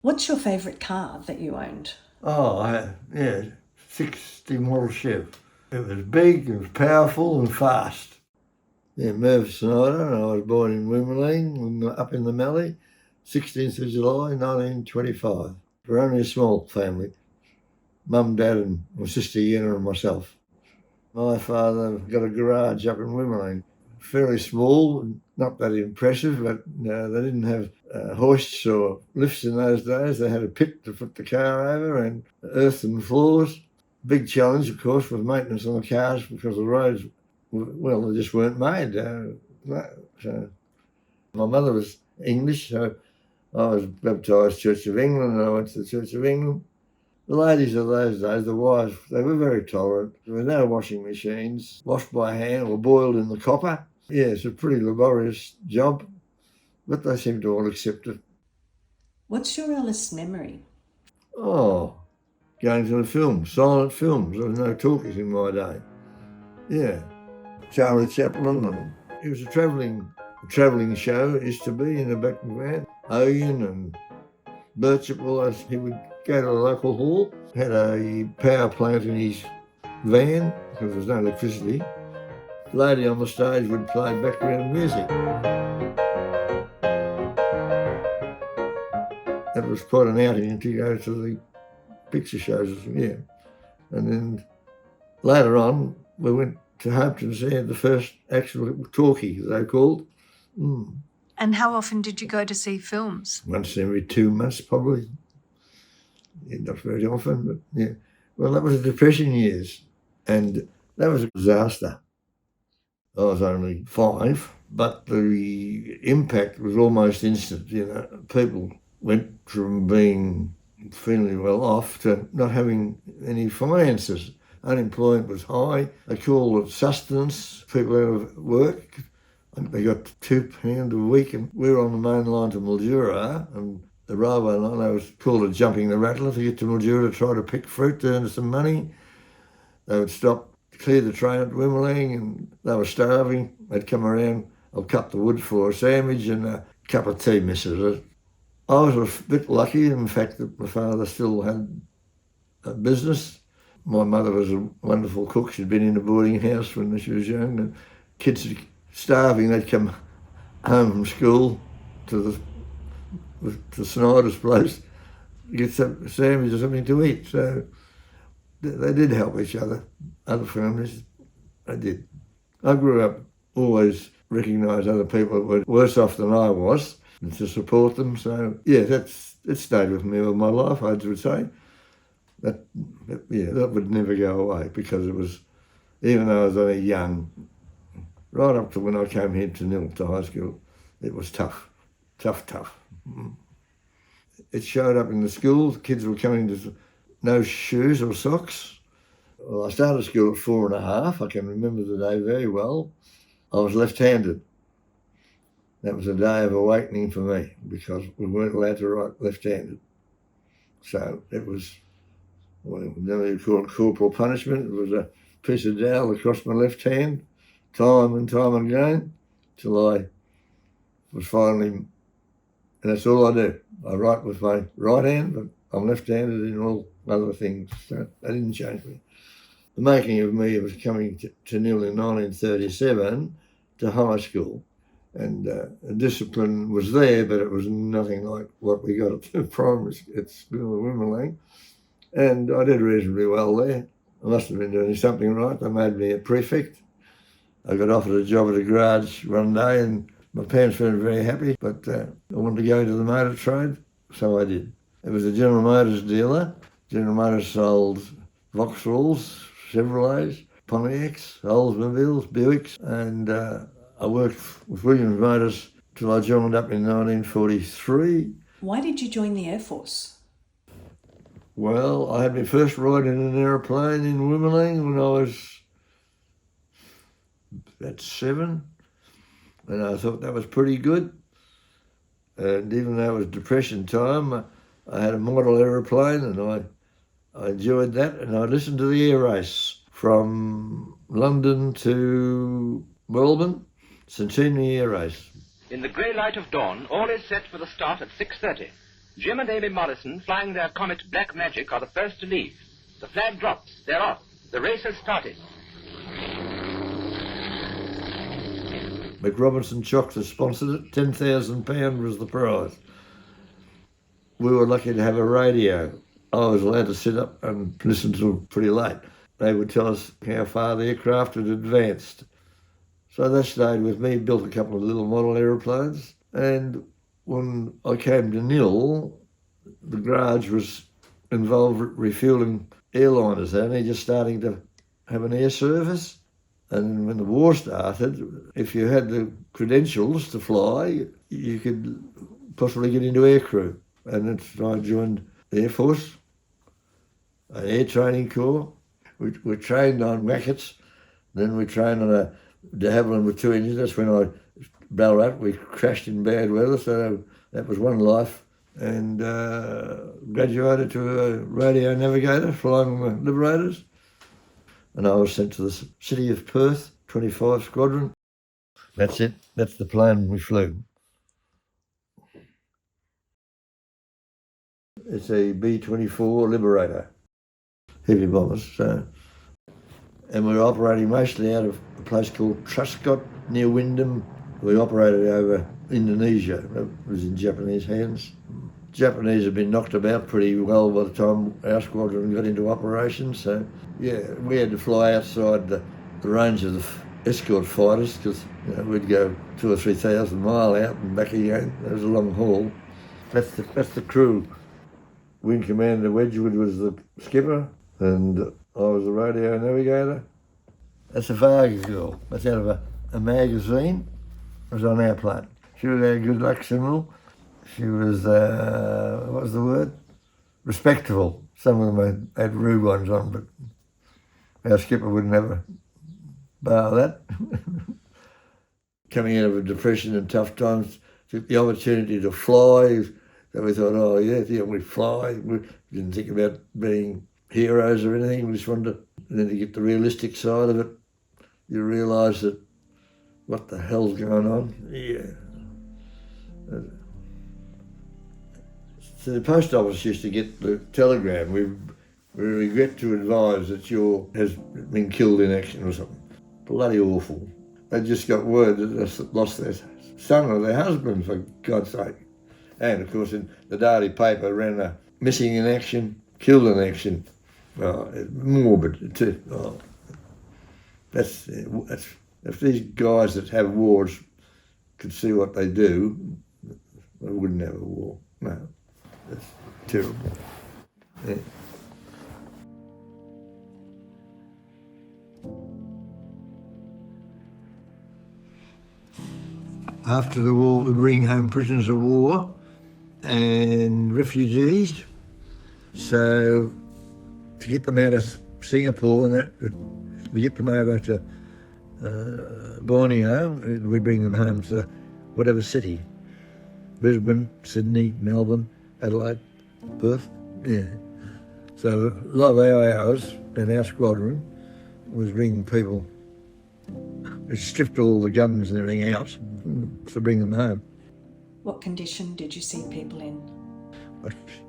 What's your favourite car that you owned? Oh, yeah, 60 model Chev. It was big, it was powerful and fast. Yeah, Merv Snyder, and I was born in Woomelang, up in the Mallee, 16th of July, 1925. We're only a small family. Mum, Dad and my sister Yenna and myself. My father got a garage up in Woomelang, fairly small, not that impressive, but they didn't have hoists or lifts in those days. They had a pit to put the car over and earthen floors. Big challenge, of course, with maintenance on the cars because the roads, well, they just weren't made. So my mother was English, so I was baptised Church of England, and I went to the Church of England. The ladies of those days, the wives, they were very tolerant. There were no washing machines, washed by hand or boiled in the copper. Yeah, it's a pretty laborious job, but they seemed to all accept it. What's your earliest memory? Oh, going to the films, silent films. There was no talkies in my day. Yeah, Charlie Chaplin. And it was a travelling show. It used to be in the back of the van. Owen and Birchip, all those, he would go to the local hall, had a power plant in his van because there was no electricity. The lady on the stage would play background music. That was quite an outing to go to the picture shows, yeah. And then later on, we went to Hopetoun's. They had the first actual talkie, they called. And how often did you go to see films? Once every 2 months, probably. Yeah, not very often, but yeah. Well, that was the Depression years, and that was a disaster. I was only 5, but the impact was almost instant. You know, people went from being fairly well off to not having any finances. Unemployment was high. They called it sustenance, people out of work. They got £2 a week, and we were on the main line to Mildura, and the railway line, they was called it jumping the rattler to get to Mildura to try to pick fruit to earn some money. They would stop, clear the train at Woomelang, and they were starving. They'd come around, I'll cut the wood for a sandwich and a cup of tea, missus. I was a bit lucky in the fact that my father still had a business. My mother was a wonderful cook. She'd been in a boarding house when she was young, and kids starving, they'd come home from school to Snyder's place to get some sandwich or something to eat. So they did help each other, other families. They did. I grew up always recognised other people that were worse off than I was and to support them. So, yeah, it stayed with me all my life, I would say. That would never go away because it was, even though I was only young, right up to when I came here to Nhill, to high school, it was tough. It showed up in the schools. Kids were coming to no shoes or socks. Well, I started school at 4.5. I can remember the day very well. I was left-handed. That was a day of awakening for me because we weren't allowed to write left-handed. So it was, well, then we called corporal punishment. It was a piece of dowel across my left hand, time and again, till I was finally, and that's all I do. I write with my right hand, but I'm left-handed in all other things, so that didn't change me. The making of me was coming to Nhill in 1937 to high school, and discipline was there, but it was nothing like what we got at the primary at school in Woomelang, and I did reasonably well there. I must have been doing something right. They made me a prefect. I got offered a job at a garage one day, and my parents weren't very happy, but I wanted to go into the motor trade, so I did. It was a General Motors dealer. General Motors sold Vauxhalls, Chevrolets, Pontiacs, Oldsmobiles, Buicks, and I worked with Williams Motors till I joined up in 1943. Why did you join the Air Force? Well, I had my first ride in an aeroplane in Woomelang when I was about 7. And I thought that was pretty good. And even though it was Depression time, I had a model aeroplane and I enjoyed that. And I listened to the air race from London to Melbourne, Centenary air race. In the grey light of dawn, all is set for the start at 6:30. Jim and Amy Morrison, flying their Comet Black Magic, are the first to leave. The flag drops. They're off. The race has started. McRobinson Choctaw sponsored it. £10,000 was the prize. We were lucky to have a radio. I was allowed to sit up and listen till pretty late. They would tell us how far the aircraft had advanced. So they stayed with me, built a couple of little model aeroplanes, and when I came to Nhill, the garage was involved refuelling airliners, only just starting to have an air service. And when the war started, if you had the credentials to fly, you could possibly get into aircrew. And that's I joined the Air Force, an air training corps. We trained on Wackets, then we trained on a de Havilland with 2 engines. That's when Ballarat, we crashed in bad weather, so that was one life. And graduated to a radio navigator, flying the Liberators. And I was sent to the city of Perth, 25 Squadron. That's it. That's the plane we flew. It's a B-24 Liberator, heavy bombers. So. And we were operating mostly out of a place called Truscott, near Wyndham. We operated over Indonesia. It was in Japanese hands. Japanese had been knocked about pretty well by the time our squadron got into operation. So, yeah, we had to fly outside the range of the escort fighters because we'd go 2,000 or 3,000 mile out and back again. It was a long haul. That's the crew. Wing Commander Wedgwood was the skipper and I was the radio navigator. That's a Varga girl. That's out of a magazine. It was on our plane. She was our good luck symbol. She was, what was the word? Respectable. Some of them had rude ones on, but our skipper would never bar that. Coming out of a depression and tough times, took the opportunity to fly. So we thought, oh yeah, we fly. We didn't think about being heroes or anything. We just wanted to, and then to get the realistic side of it, you realise that what the hell's going on? Yeah. So the post office used to get the telegram, we regret to advise that has been killed in action or something. Bloody awful. They just got word that they lost their son or their husband, for God's sake. And of course in the daily paper ran a missing in action, killed in action. Morbid too. Oh. That's if these guys that have wars could see what they do, they wouldn't have a war. No. That's terrible. Yeah. After the war, we bring home prisoners of war and refugees. So to get them out of Singapore and that, we get them over to Borneo, we bring them home to whatever city. Brisbane, Sydney, Melbourne, Adelaide, Perth, yeah. So a lot of our hours in our squadron was bringing people. We stripped all the guns and everything out to bring them home. What condition did you see people in?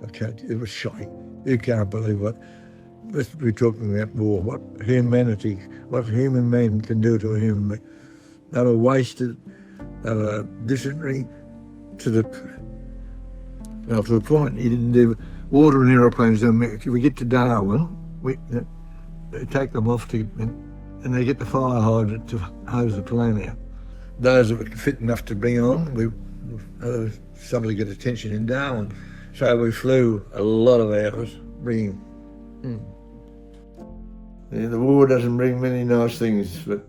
It was shocking. You can't believe what. We're talking about war, what humanity, what human men can do to a human being. They were wasted, they were dysentery to the point. You didn't do water and aeroplanes. If we get to Darwin, they take them off and they get the fire hydrant to hose the plane out. Those that were fit enough to bring on, somebody got attention in Darwin. So we flew a lot of hours bringing. Yeah, the war doesn't bring many nice things, but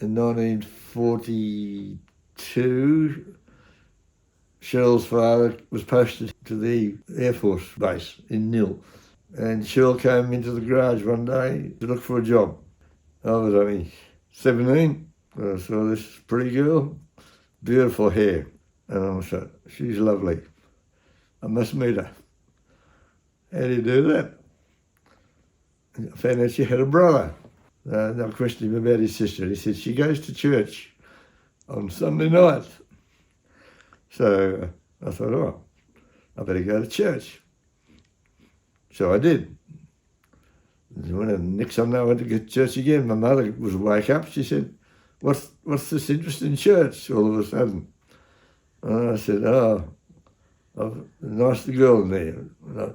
in 1942, Shirl's father was posted to the Air Force base in Nhill, and Shirl came into the garage one day to look for a job. I was only 17. I saw this pretty girl, beautiful hair, and I thought, she's lovely. I must meet her. How do you do that? I found out she had a brother. I questioned him about his sister. He said, she goes to church on Sunday night. So I thought, oh, I better go to church. So I did. And when the next Sunday I went to get to church again, my mother was wake up. She said, what's this interest in church all of a sudden? And I said, I've a nice girl in there.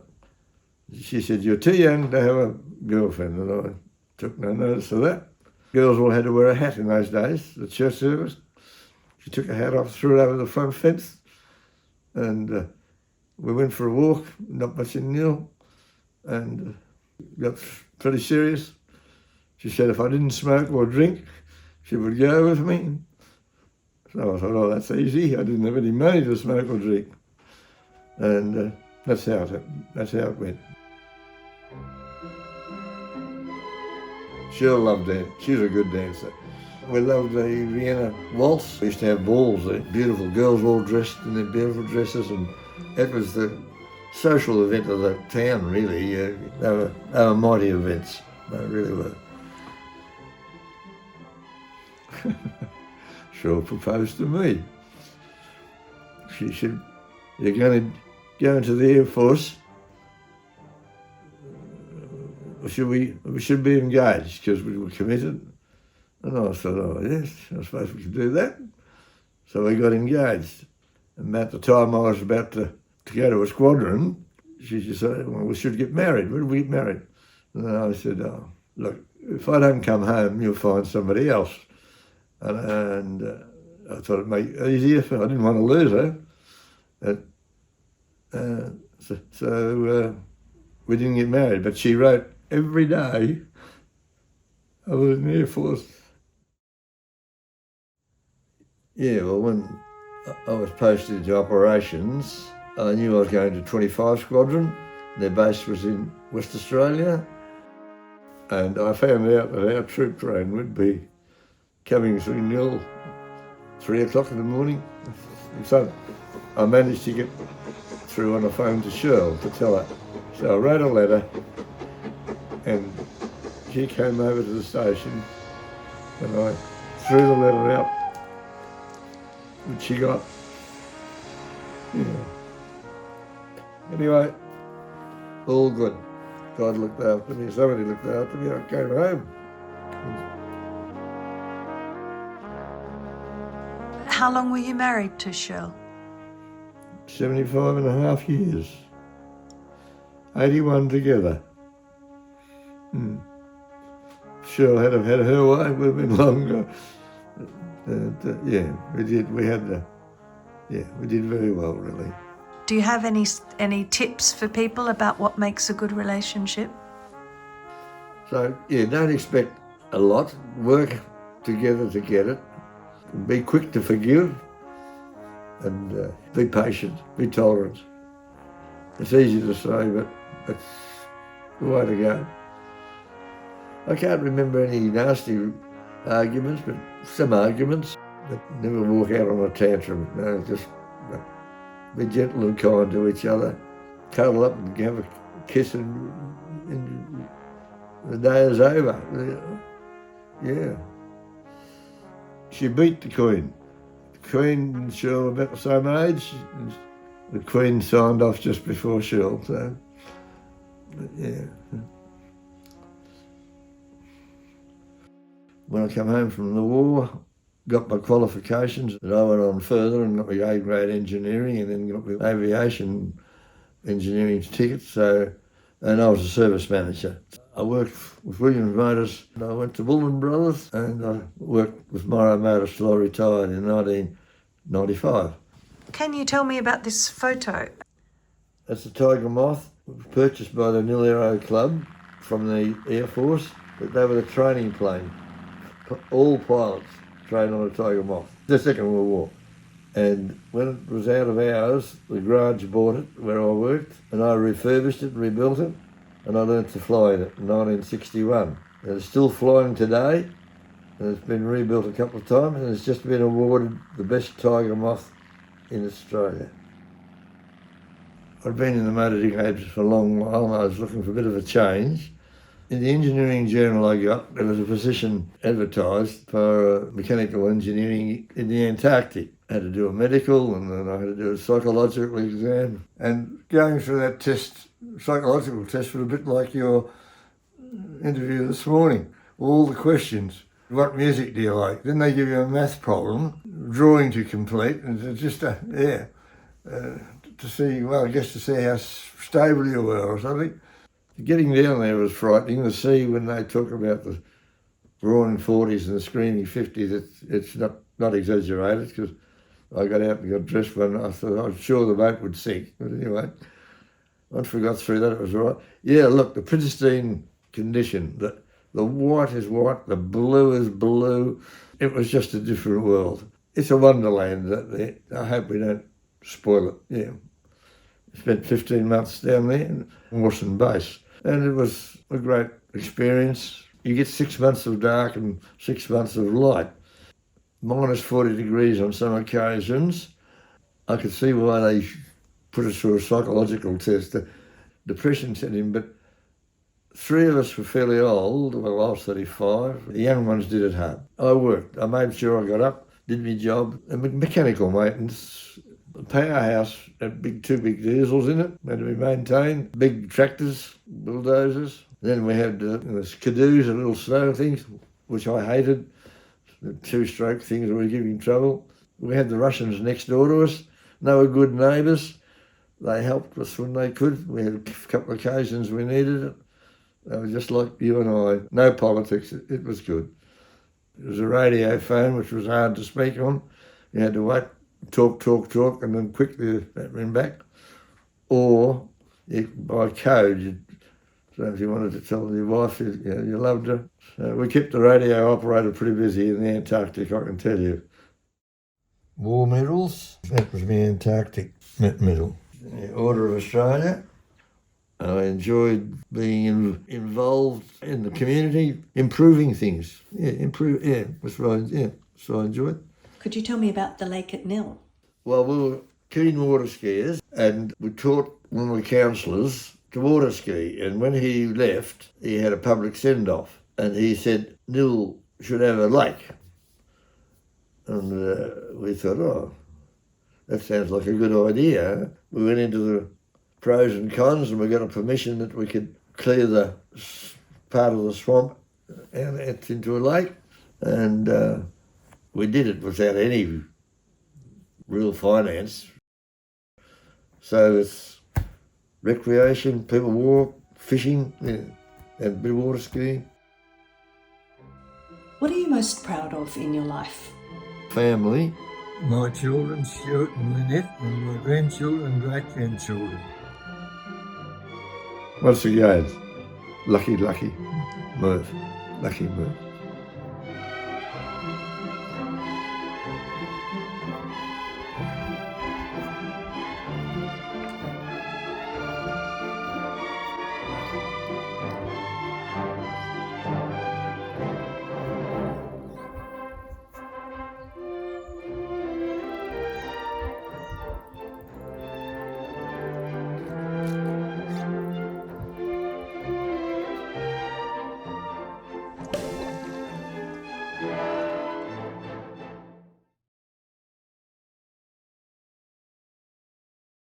She said, you're too young to have a girlfriend. And I took no notice of that. Girls all had to wear a hat in those days, the church service. She took her hat off, threw it over the front fence, and we went for a walk, not much in Nhill, and got pretty serious. She said if I didn't smoke or drink, she would go with me. So I thought, oh, that's easy. I didn't have any money to smoke or drink. And that's how it went. Shirl loved dance. She was a good dancer. We loved the Vienna waltz. We used to have balls there. Beautiful girls all dressed in their beautiful dresses, and it was the social event of the town, really. They were mighty events. They really were. Shirl proposed to me. She said, you're going to go into the Air Force. We should be engaged because we were committed. And I thought, oh yes, I suppose we could do that. So we got engaged. And at the time I was about to go to a squadron, she just said, well, we should get married. When do we get married? And I said, oh, look, if I don't come home, you'll find somebody else. And I thought it'd make it easier. I didn't want to lose her. So we didn't get married, but she wrote every day I was in the Air Force. Yeah, well, when I was posted to operations, I knew I was going to 25 Squadron. Their base was in West Australia. And I found out that our troop train would be coming through Nhill 3 o'clock in the morning. So I managed to get through on the phone to Shirl to tell her. So I wrote a letter and she came over to the station and I threw the letter out, which she got. Yeah. Anyway, all good. God looked after me, somebody looked after me, I came home. How long were you married to Shirl? 75 and a half years. 81 together. Shirl had have had her way, it would have been longer. Yeah, we did. We did very well, really. Do you have any tips for people about what makes a good relationship? So, yeah, don't expect a lot. Work together to get it. Be quick to forgive. And be patient, be tolerant. It's easy to say, but it's the way to go. I can't remember any nasty arguments, but some arguments. But never walk out on a tantrum. No, just be gentle and kind to each other. Cuddle up and have a kiss and the day is over. Yeah. She beat the Queen. The Queen and Shirl were about the same age. The Queen signed off just before Shirl, so yeah. When I come home from the war, got my qualifications, and I went on further and got my A-grade engineering and then got my aviation engineering ticket, and I was a service manager. I worked with Williams Motors, and I went to Woomelang Brothers, and I worked with Morrow Motors till I retired in 1995. Can you tell me about this photo? That's a Tiger Moth, purchased by the Nhill Aero Club from the Air Force, but they were the training plane. All pilots trained on a Tiger Moth, the Second World War. And when it was out of hours, the garage bought it where I worked, and I refurbished it, rebuilt it, and I learnt to fly in it in 1961. And it's still flying today, and it's been rebuilt a couple of times, and it's just been awarded the best Tiger Moth in Australia. I'd been in the motor trades for a long while, and I was looking for a bit of a change. In the engineering journal I got, there was a position advertised for mechanical engineering in the Antarctic. had to do a medical, and then I had to do a psychological exam. And going through that test, psychological test, was a bit like your interview this morning. All the questions. What music do you like? Then they give you a math problem, drawing to complete, and it's just to see, well, I guess to see how stable you were or something. Getting down there was frightening. To see when they talk about the roaring 40s and the screaming 50s, it's not exaggerated, because I got out and got dressed one night. I thought I was sure the boat would sink. But anyway, once we got through that, it was all right. Yeah, look, the pristine condition, the white is white, the blue is blue. It was just a different world. It's a wonderland. I hope we don't spoil it. Yeah. Spent 15 months down there in Mawson base, and it was a great experience. You get 6 months of dark and 6 months of light. Minus 40 degrees on some occasions. I could see why they put us through a psychological test. The depression set in, but 3 of us were fairly old. Well, I was 35. The young ones did it hard. I worked. I made sure I got up, did my job. And mechanical maintenance. The powerhouse had two big diesels in it, had to be maintained. Big tractors, bulldozers. Then we had skidoos and little snow things, which I hated. The 2-stroke things were giving trouble. We had the Russians next door to us. They were good neighbours. They helped us when they could. We had a couple of occasions we needed it. They were just like you and I. No politics. It was good. It was a radio phone, which was hard to speak on. You had to wait, talk, and then quickly that went back. Or by code, so if you wanted to tell your wife you loved her. So we kept the radio operator pretty busy in the Antarctic, I can tell you. War medals. That was my Antarctic medal. The Order of Australia. I enjoyed being involved in the community, improving things. That's what I enjoyed. Could you tell me about the lake at Nhill? Well, we were keen water skiers, and we taught one of the counsellors to water ski. And when he left, he had a public send-off, and he said Nhill should have a lake. And we thought, oh, that sounds like a good idea. We went into the pros and cons, and we got a permission that we could clear the part of the swamp out into a lake. And we did it without any real finance. So it's recreation, people walk, fishing, and a bit of water skiing. What are you most proud of in your life? Family. My children, Stuart and Lynette, and my grandchildren and great-grandchildren. Once again, lucky Merv. Lucky Merv.